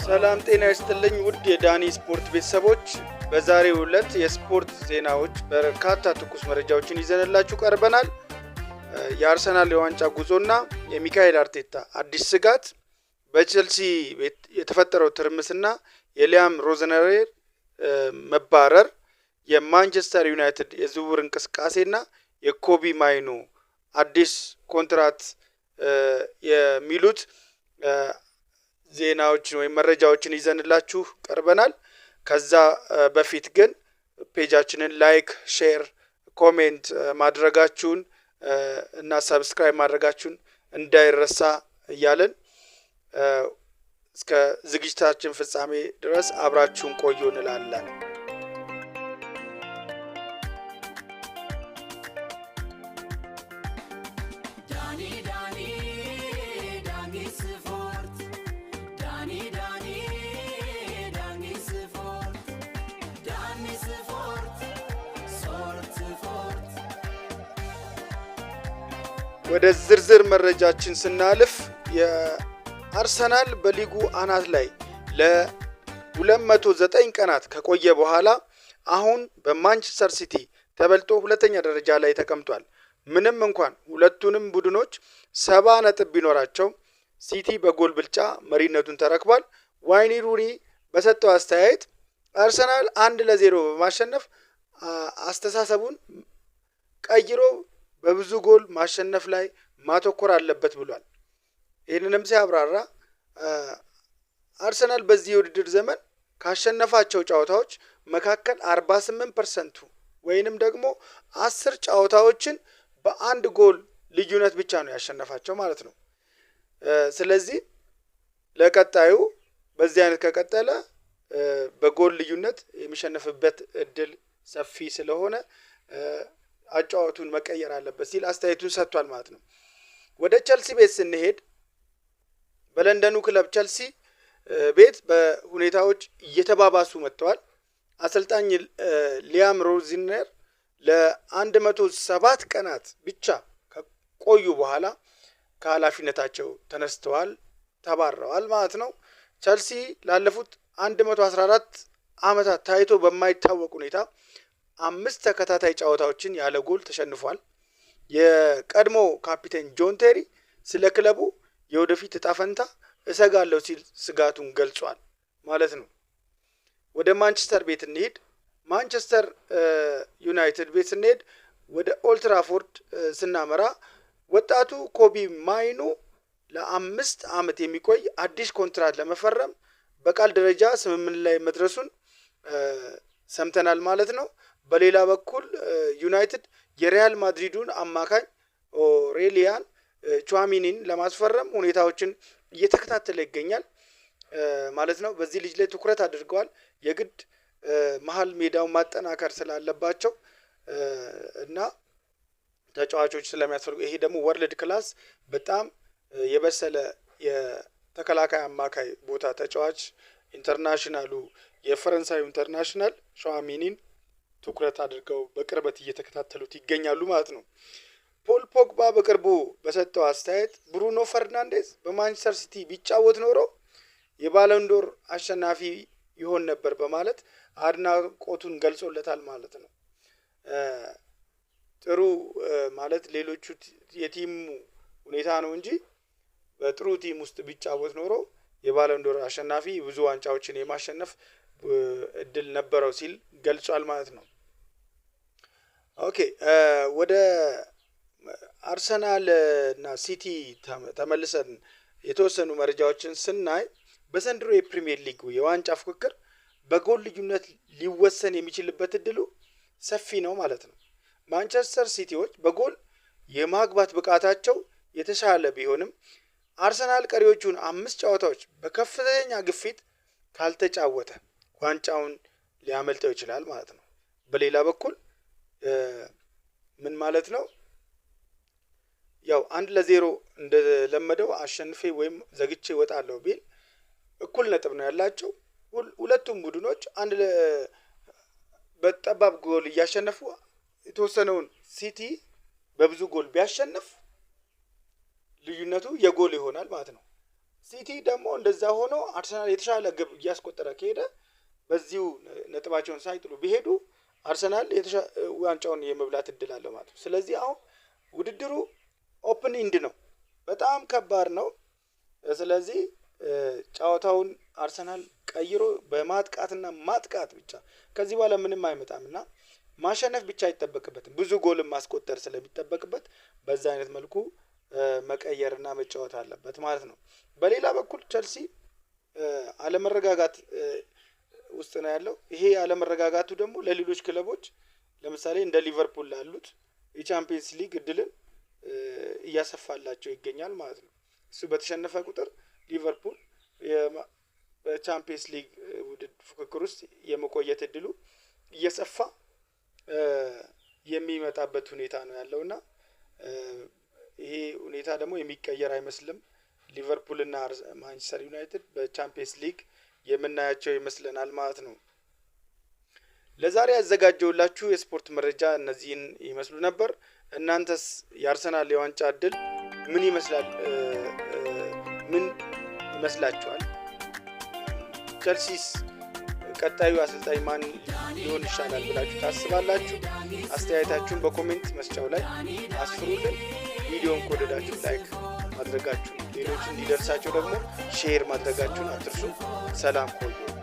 ሰላም ጤና ይስጥልኝ ውድ የዳኒ ስፖርት ቤተሰቦች፣ በዛሬው ዕለት የስፖርት ዜናዎች በርካታ ትኩስ መረጃዎችን ይዘንላችሁ ቀርበናል። የአርሰናል የዋንጫ ጉዞና የሚካኤል አርቴታ አዲስ ስጋት፣ በቼልሲ የተፈጠረው ትርምስና የሊያም ሮዝነሬር መባረር፣ የማንቸስተር ዩናይትድ የዝውውር እንቅስቃሴና የኮቢ ማይኑ አዲስ ኮንትራት የሚሉት ዜናዎችን ወይም መረጃዎችን ይዘንላችሁ ቀርበናል። ከዛ በፊት ግን ፔጃችንን ላይክ፣ ሼር፣ ኮሜንት ማድረጋችሁን እና ሰብስክራይብ ማድረጋችሁን እንዳይረሳ እያለን እስከ ዝግጅታችን ፍጻሜ ድረስ አብራችሁን ቆዩ እንላለን። ወደ ዝርዝር መረጃችን ስናልፍ የአርሰናል በሊጉ አናት ላይ ለ209 ቀናት ከቆየ በኋላ አሁን በማንቸስተር ሲቲ ተበልጦ ሁለተኛ ደረጃ ላይ ተቀምጧል። ምንም እንኳን ሁለቱንም ቡድኖች 70 ነጥብ ቢኖራቸው ሲቲ በጎል ብልጫ መሪነቱን ተረክቧል። ዋይኒ ሩኒ በሰጠው አስተያየት አርሰናል 1-0 በማሸነፍ አስተሳሰቡን ቀይሮ በብዙ ጎል ማሸነፍ ላይ ማተኮር አለበት ብሏል። ይህንንም ሲያብራራ አርሰናል በዚህ የውድድር ዘመን ካሸነፋቸው ጨዋታዎች መካከል 48% ወይንም ደግሞ 10 ጨዋታዎችን በአንድ ጎል ልዩነት ብቻ ነው ያሸነፋቸው ማለት ነው። ስለዚህ ለቀጣዩ በዚህ አይነት ከቀጠለ በጎል ልዩነት የሚሸነፍበት እድል ሰፊ ስለሆነ አጫዋቱን መቀየር አለበት ሲል አስተያየቱን ሰጥቷል ማለት ነው። ወደ ቸልሲ ቤት ስንሄድ በለንደኑ ክለብ ቸልሲ ቤት በሁኔታዎች እየተባባሱ መጥተዋል። አሰልጣኝ ሊያም ሮዝነሬር ለ107 ቀናት ብቻ ከቆዩ በኋላ ከኃላፊነታቸው ተነስተዋል፣ ተባረዋል ማለት ነው። ቸልሲ ላለፉት 114 ዓመታት ታይቶ በማይታወቅ ሁኔታ 5 ተከታታይ ጨዋታዎችን ያለ ጎል ተሸንፏል። የቀድሞ ካፒቴን ጆን ቴሪ ስለ ክለቡ የወደፊት እጣ ፈንታ እሰጋለሁ ሲል ስጋቱን ገልጿል ማለት ነው። ወደ ማንቸስተር ቤት እንሄድ። ማንቸስተር ዩናይትድ ቤት ስንሄድ ወደ ኦልትራፎርድ ስናመራ ወጣቱ ኮቢ ማይኑ ለ5 ዓመት የሚቆይ አዲስ ኮንትራት ለመፈረም በቃል ደረጃ ስምምነት ላይ መድረሱን ሰምተናል ማለት ነው። በሌላ በኩል ዩናይትድ የሪያል ማድሪዱን አማካኝ ኦሬሊያን ቹዋሚኒን ለማስፈረም ሁኔታዎችን እየተከታተለ ይገኛል ማለት ነው። በዚህ ልጅ ላይ ትኩረት አድርገዋል። የግድ መሀል ሜዳውን ማጠናከር ስላለባቸው እና ተጫዋቾች ስለሚያስፈልጉ፣ ይሄ ደግሞ ወርልድ ክላስ በጣም የበሰለ የተከላካይ አማካይ ቦታ ተጫዋች ኢንተርናሽናሉ የፈረንሳዩ ኢንተርናሽናል ቹዋሚኒን ትኩረት አድርገው በቅርበት እየተከታተሉት ይገኛሉ ማለት ነው። ፖል ፖግባ በቅርቡ በሰጠው አስተያየት ብሩኖ ፈርናንዴዝ በማንቸስተር ሲቲ ቢጫወት ኖሮ የባሎንዶር አሸናፊ ይሆን ነበር በማለት አድናቆቱን ገልጾለታል ማለት ነው። ጥሩ ማለት ሌሎቹ የቲሙ ሁኔታ ነው እንጂ በጥሩ ቲም ውስጥ ቢጫወት ኖሮ የባሎንዶር አሸናፊ ብዙ ዋንጫዎችን የማሸነፍ እድል ነበረው ሲል ገልጿል ማለት ነው። ኦኬ ወደ አርሰናል እና ሲቲ ተመልሰን የተወሰኑ መረጃዎችን ስናይ በዘንድሮ የፕሪሚየር ሊግ የዋንጫ ፉክክር በጎል ልዩነት ሊወሰን የሚችልበት እድሉ ሰፊ ነው ማለት ነው። ማንቸስተር ሲቲዎች በጎል የማግባት ብቃታቸው የተሻለ ቢሆንም አርሰናል ቀሪዎቹን 5 ጨዋታዎች በከፍተኛ ግፊት ካልተጫወተ ዋንጫውን ሊያመልጠው ይችላል ማለት ነው። በሌላ በኩል ምን ማለት ነው? ያው 1-0 እንደለመደው አሸንፌ ወይም ዘግቼ እወጣለሁ ቢል እኩል ነጥብ ነው ያላቸው። ሁለቱም ቡድኖች በጠባብ ጎል እያሸነፉ የተወሰነውን ሲቲ በብዙ ጎል ቢያሸንፍ ልዩነቱ የጎል ይሆናል ማለት ነው። ሲቲ ደግሞ እንደዛ ሆኖ አርሰናል የተሻለ ግብ እያስቆጠረ ከሄደ በዚሁ ነጥባቸውን ሳይጥሉ ቢሄዱ አርሰናል ዋንጫውን የመብላት እድል አለው ማለት ነው። ስለዚህ አሁን ውድድሩ ኦፕን ኢንድ ነው፣ በጣም ከባድ ነው። ስለዚህ ጨዋታውን አርሰናል ቀይሮ በማጥቃትና ማጥቃት ብቻ ከዚህ በኋላ ምንም አይመጣምና ማሸነፍ ብቻ አይጠበቅበትም፣ ብዙ ጎልም ማስቆጠር ስለሚጠበቅበት በዛ አይነት መልኩ መቀየርና መጫወት አለበት ማለት ነው። በሌላ በኩል ቸልሲ አለመረጋጋት ውስጥ ነው ያለው። ይሄ አለመረጋጋቱ ደግሞ ለሌሎች ክለቦች ለምሳሌ እንደ ሊቨርፑል ላሉት የቻምፒየንስ ሊግ እድልን እያሰፋላቸው ይገኛል ማለት ነው። እሱ በተሸነፈ ቁጥር ሊቨርፑል በቻምፒየንስ ሊግ ውድድር ፉክክር ውስጥ የመቆየት እድሉ እየሰፋ የሚመጣበት ሁኔታ ነው ያለውና ይሄ ሁኔታ ደግሞ የሚቀየር አይመስልም። ሊቨርፑል እና ማንቸስተር ዩናይትድ በቻምፒየንስ ሊግ የምናያቸው ይመስለናል ማለት ነው። ለዛሬ ያዘጋጀውላችሁ የስፖርት መረጃ እነዚህን ይመስሉ ነበር። እናንተስ የአርሰናል የዋንጫ እድል ምን ይመስላል? ምን ይመስላችኋል? ቸልሲስ ቀጣዩ አሰልጣኝ ማን ሊሆን ይሻላል ብላችሁ ታስባላችሁ? አስተያየታችሁን በኮሜንት መስጫው ላይ አስፍሩልን። ቪዲዮን ከወደዳችሁ ላይክ ማድረጋችሁን፣ ሌሎች እንዲደርሳቸው ደግሞ ሼር ማድረጋችሁን አትርሱ። ሰላም ቆዩ።